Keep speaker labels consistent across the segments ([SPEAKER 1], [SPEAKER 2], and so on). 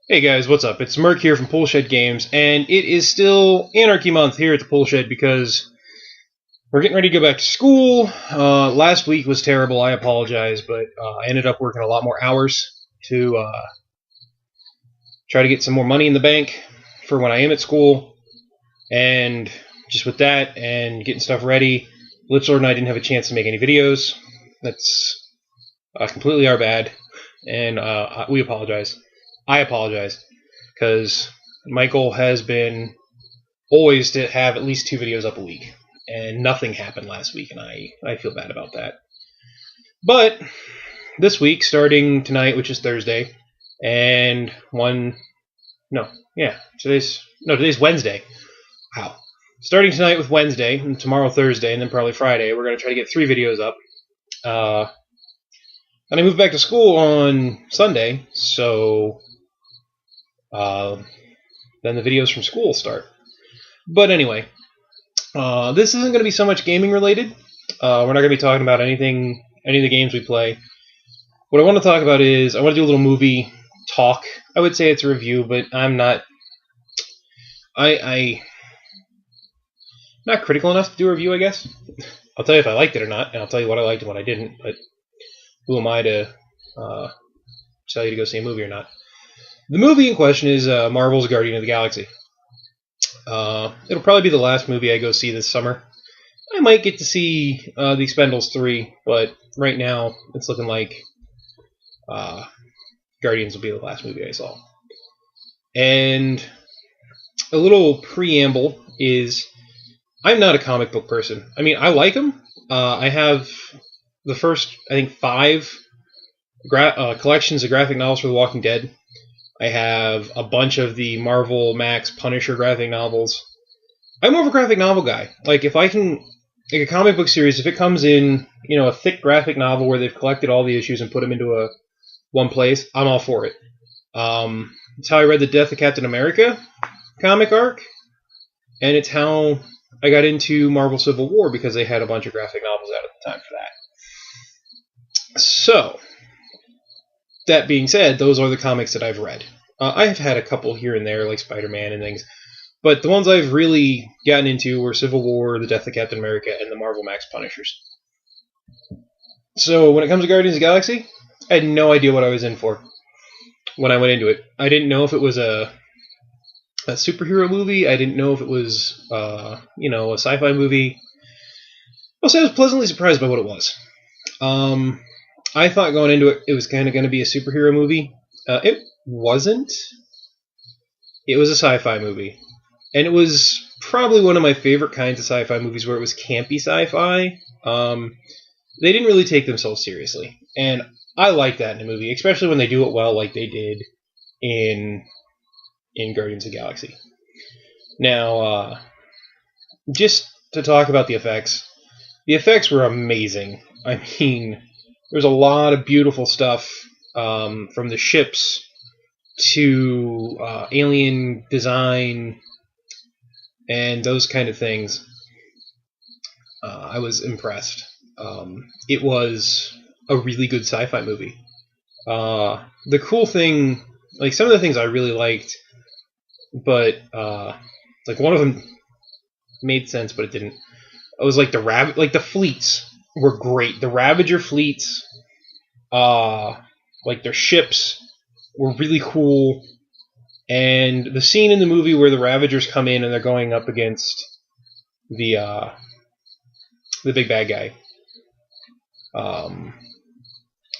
[SPEAKER 1] Hey guys, what's up? It's Merc here from Poolshed Games, and it is still Anarchy Month here at the Poolshed because we're getting ready to go back to school. Last week was terrible, I apologize, but I ended up working a lot more hours to try to get some more money in the bank for when I am at school, and just with that and getting stuff ready, Blitzlord and I didn't have a chance to make any videos. That's completely our bad, and we apologize. I apologize, because my goal has been always to have at least 2 videos up a week, and nothing happened last week, and I feel bad about that. But this week, starting tonight, which is Thursday, and today's Wednesday. Wow. Starting tonight with Wednesday, and tomorrow Thursday, and then probably Friday, we're going to try to get 3 videos up. And I move back to school on Sunday, so then the videos from school start. But anyway, this isn't going to be so much gaming related. We're not going to be talking about any of the games we play. What I want to talk about is I want to do a little movie talk. I would say it's a review, but I'm not. I'm not critical enough to do a review, I guess. I'll tell you if I liked it or not, and I'll tell you what I liked and what I didn't. But who am I to tell you to go see a movie or not? The movie in question is Marvel's Guardian of the Galaxy. It'll probably be the last movie I go see this summer. I might get to see The Expendables 3, but right now it's looking like Guardians will be the last movie I saw. And a little preamble is I'm not a comic book person. I mean, I like them. I have the first, I think, 5 collections of graphic novels for The Walking Dead. I have a bunch of the Marvel Max Punisher graphic novels. I'm more of a graphic novel guy. Like, if I can, like a comic book series, if it comes in, a thick graphic novel where they've collected all the issues and put them into one place, I'm all for it. It's how I read the Death of Captain America comic arc, and it's how I got into Marvel Civil War because they had a bunch of graphic novels out at the time for that. So, that being said, those are the comics that I've read. I have had a couple here and there, like Spider-Man and things, but the ones I've really gotten into were Civil War, The Death of Captain America, and the Marvel Max Punishers. So when it comes to Guardians of the Galaxy, I had no idea what I was in for when I went into it. I didn't know if it was a superhero movie. I didn't know if it was, a sci-fi movie. I'll say I was pleasantly surprised by what it was. I thought going into it, it was kind of going to be a superhero movie. It wasn't. It was a sci-fi movie. And it was probably one of my favorite kinds of sci-fi movies where it was campy sci-fi. They didn't really take themselves seriously. And I like that in a movie, especially when they do it well like they did in Guardians of the Galaxy. Now, just to talk about the effects were amazing. I mean, there's a lot of beautiful stuff, from the ships to alien design and those kind of things. I was impressed. It was a really good sci-fi movie. The cool thing, like some of the things I really liked, but like one of them made sense, but it didn't. It was like the fleets were great. The Ravager fleets, like their ships, were really cool. And the scene in the movie where the Ravagers come in and they're going up against the big bad guy.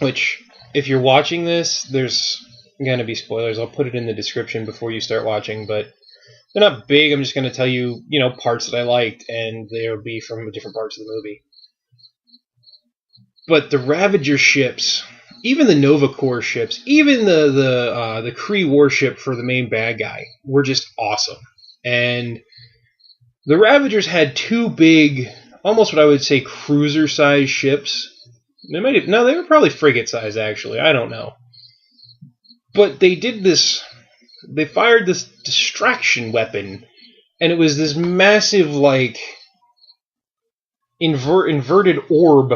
[SPEAKER 1] Which, if you're watching this, there's going to be spoilers. I'll put it in the description before you start watching, but they're not big. I'm just going to tell you, parts that I liked, and they'll be from different parts of the movie. But the Ravager ships, even the Nova Corps ships, even the Kree warship for the main bad guy were just awesome. And the Ravagers had 2 big, almost what I would say cruiser-sized ships. They were probably frigate-sized, actually. I don't know. But they fired this distraction weapon, and it was this massive, like, inverted orb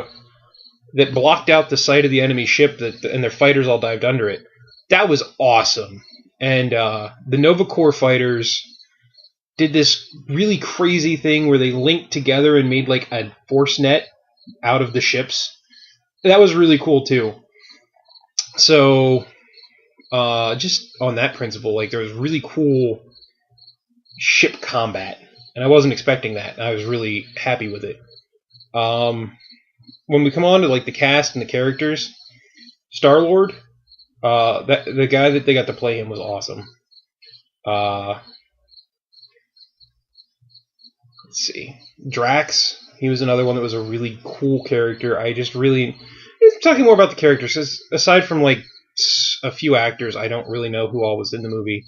[SPEAKER 1] that blocked out the sight of the enemy ship, and their fighters all dived under it. That was awesome. And the Nova Corps fighters did this really crazy thing where they linked together and made like a force net out of the ships. That was really cool too. So just on that principle, like there was really cool ship combat, and I wasn't expecting that. I was really happy with it. When we come on to like the cast and the characters, Star-Lord, that the guy that they got to play him was awesome. Let's see, Drax. He was another one that was a really cool character. Talking more about the characters, because aside from like a few actors, I don't really know who all was in the movie.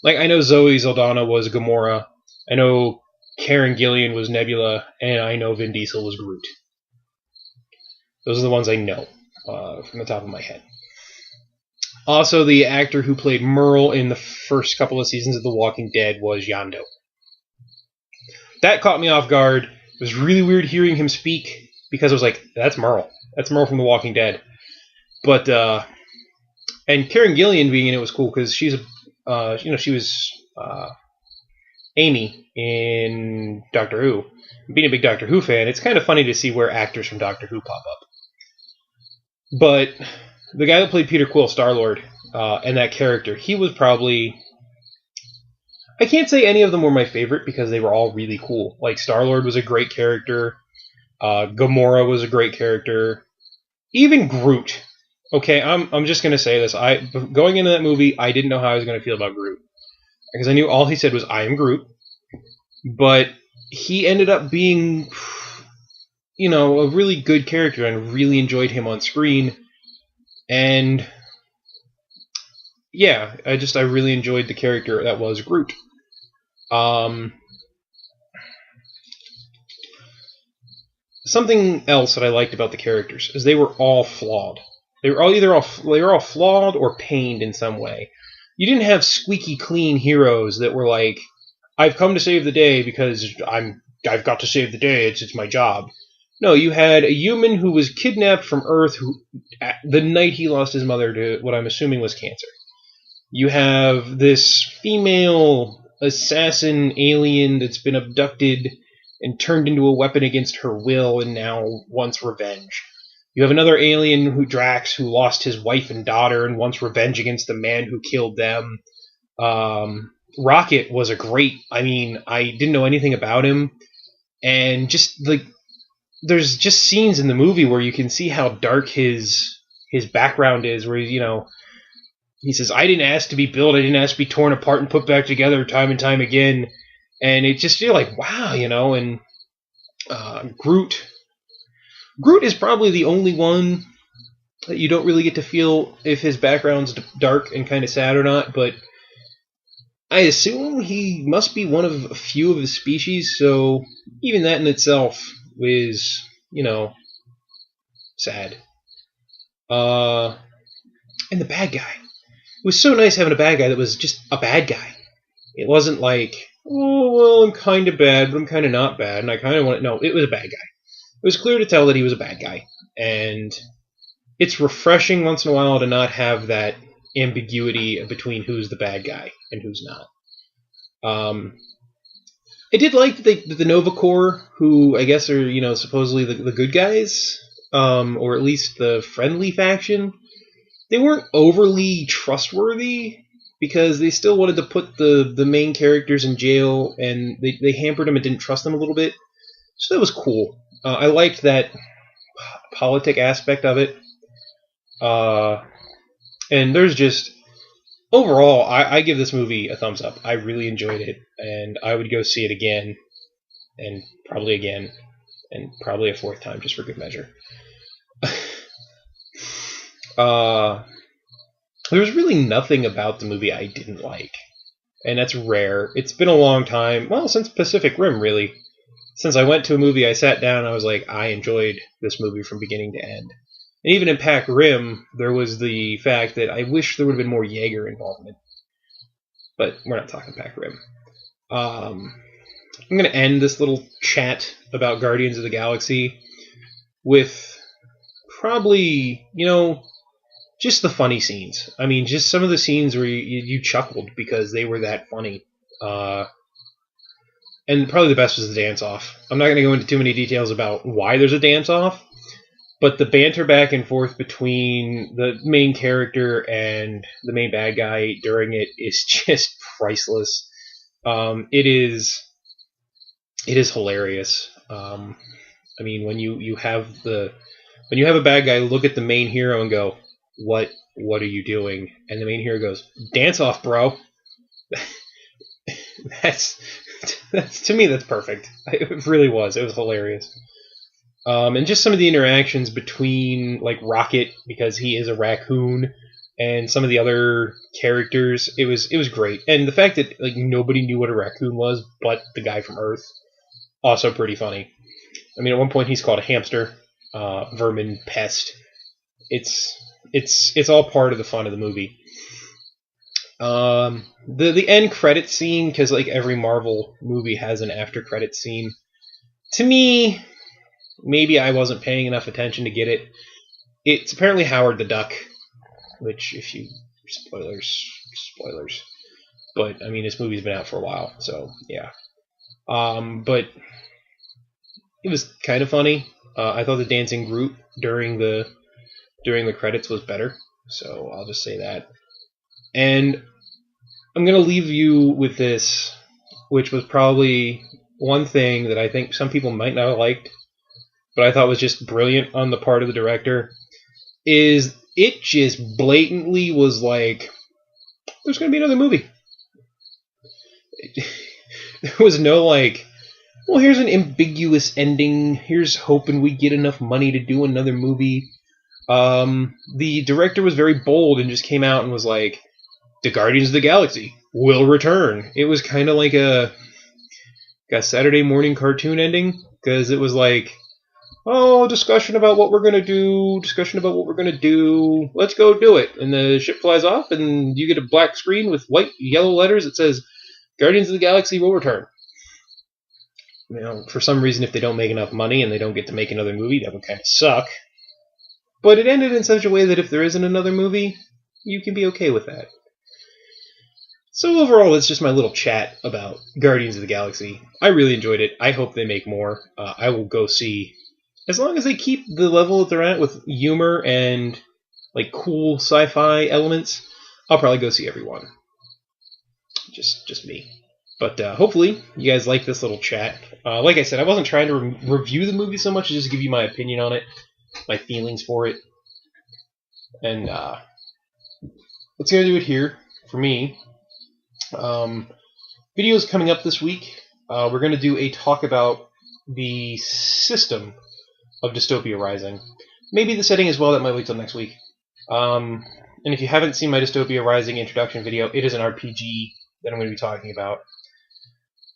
[SPEAKER 1] Like I know Zoe Saldana was Gamora. I know Karen Gillan was Nebula, and I know Vin Diesel was Groot. Those are the ones I know from the top of my head. Also, the actor who played Merle in the first couple of seasons of The Walking Dead was Yondu. That caught me off guard. It was really weird hearing him speak because I was like, that's Merle. That's Merle from The Walking Dead. But, and Karen Gillan being in it was cool because she's, she was Amy in Doctor Who. Being a big Doctor Who fan, it's kind of funny to see where actors from Doctor Who pop up. But the guy that played Peter Quill, Star-Lord, and that character, he was probably... I can't say any of them were my favorite because they were all really cool. Like, Star-Lord was a great character. Gamora was a great character. Even Groot. Okay, I'm just going to say this. Going into that movie, I didn't know how I was going to feel about Groot. Because I knew all he said was, I am Groot. But he ended up being, a really good character, and I really enjoyed him on screen. And, yeah, I really enjoyed the character that was Groot. Something else that I liked about the characters is they were all flawed. They were all flawed or pained in some way. You didn't have squeaky clean heroes that were like, I've come to save the day because I've got to save the day. It's my job. No, you had a human who was kidnapped from Earth the night he lost his mother to what I'm assuming was cancer. You have this female assassin alien that's been abducted and turned into a weapon against her will and now wants revenge. You have another alien, Drax, who lost his wife and daughter and wants revenge against the man who killed them. Rocket was I didn't know anything about him. And just, like, there's just scenes in the movie where you can see how dark his background is, where, he says, I didn't ask to be built, I didn't ask to be torn apart and put back together time and time again. And it just feel like, wow, and Groot is probably the only one that you don't really get to feel if his background's dark and kind of sad or not, but I assume he must be one of a few of his species, so even that in itself is, sad. And the bad guy. It was so nice having a bad guy that was just a bad guy. It wasn't like, oh, well, I'm kind of bad, but I'm kind of not bad, and I kind of want to... No, it was a bad guy. It was clear to tell that he was a bad guy, and it's refreshing once in a while to not have that ambiguity between who's the bad guy and who's not. I did like the Nova Corps, who I guess are, supposedly the good guys, or at least the friendly faction. They weren't overly trustworthy, because they still wanted to put the main characters in jail, and they hampered them and didn't trust them a little bit. So that was cool. I liked that politic aspect of it. And there's just... Overall, I give this movie a thumbs up. I really enjoyed it, and I would go see it again, and probably a fourth time, just for good measure. There's really nothing about the movie I didn't like, and that's rare. It's been a long time, since Pacific Rim, really. Since I went to a movie, I sat down, and I was like, I enjoyed this movie from beginning to end. And even in Pac Rim, there was the fact that I wish there would have been more Jaeger involvement. But we're not talking Pac Rim. I'm going to end this little chat about Guardians of the Galaxy with probably, just the funny scenes. I mean, just some of the scenes where you chuckled because they were that funny. And probably the best was the dance-off. I'm not going to go into too many details about why there's a dance-off, but the banter back and forth between the main character and the main bad guy during it is just priceless. It is hilarious. I mean, when you have a bad guy look at the main hero and go, "What are you doing?" and the main hero goes, "Dance off, bro." that's to me that's perfect. It really was. It was hilarious. And just some of the interactions between like Rocket, because he is a raccoon, and some of the other characters, it was great. And the fact that like nobody knew what a raccoon was but the guy from Earth, also pretty funny. I mean, at one point he's called a hamster, vermin, pest. It's all part of the fun of the movie. The end credit scene, because like every Marvel movie has an after credit scene. To me, maybe I wasn't paying enough attention to get it. It's apparently Howard the Duck, which if you spoilers. But I mean, this movie's been out for a while, so yeah. But it was kind of funny. I thought the dancing Groot during the credits was better, so I'll just say that. And I'm gonna leave you with this, which was probably one thing that I think some people might not have liked, but I thought was just brilliant on the part of the director, is it just blatantly was like, there's gonna be another movie. There was no like, well, here's an ambiguous ending. Here's hoping we get enough money to do another movie. The director was very bold and just came out and was like, the Guardians of the Galaxy will return. It was kind of like a Saturday morning cartoon ending, because it was like, oh, discussion about what we're going to do, let's go do it. And the ship flies off, and you get a black screen with white, yellow letters that says, Guardians of the Galaxy will return. You know, for some reason, if they don't make enough money and they don't get to make another movie, that would kind of suck. But it ended in such a way that if there isn't another movie, you can be okay with that. So overall, it's just my little chat about Guardians of the Galaxy. I really enjoyed it. I hope they make more. I will go see, as long as they keep the level that they're at with humor and like cool sci-fi elements, I'll probably go see everyone. Just me. But hopefully you guys like this little chat. Like I said, I wasn't trying to review the movie so much as just give you my opinion on it, my feelings for it. And let's go do it here for me. Videos coming up this week. We're going to do a talk about the system of Dystopia Rising. Maybe the setting as well. That might wait till next week. And if you haven't seen my Dystopia Rising introduction video, it is an RPG that I'm going to be talking about.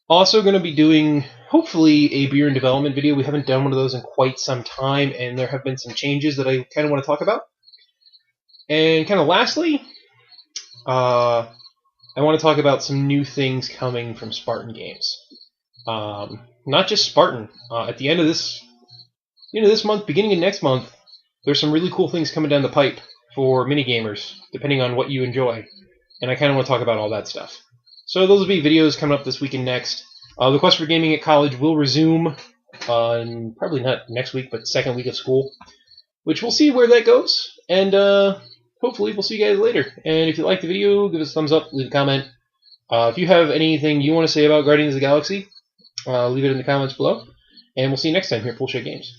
[SPEAKER 1] Also going to be doing, hopefully, a beer in development video. We haven't done one of those in quite some time, and there have been some changes that I kind of want to talk about. And kind of lastly, I want to talk about some new things coming from Spartan Games. Not just Spartan. At the end of this month, beginning of next month, there's some really cool things coming down the pipe for minigamers, depending on what you enjoy. And I kind of want to talk about all that stuff. So those will be videos coming up this week and next. The Quest for Gaming at College will resume on probably not next week, but second week of school, which we'll see where that goes. And hopefully we'll see you guys later. And if you like the video, give us a thumbs up, leave a comment. If you have anything you want to say about Guardians of the Galaxy, leave it in the comments below. And we'll see you next time here at Bullshit Games.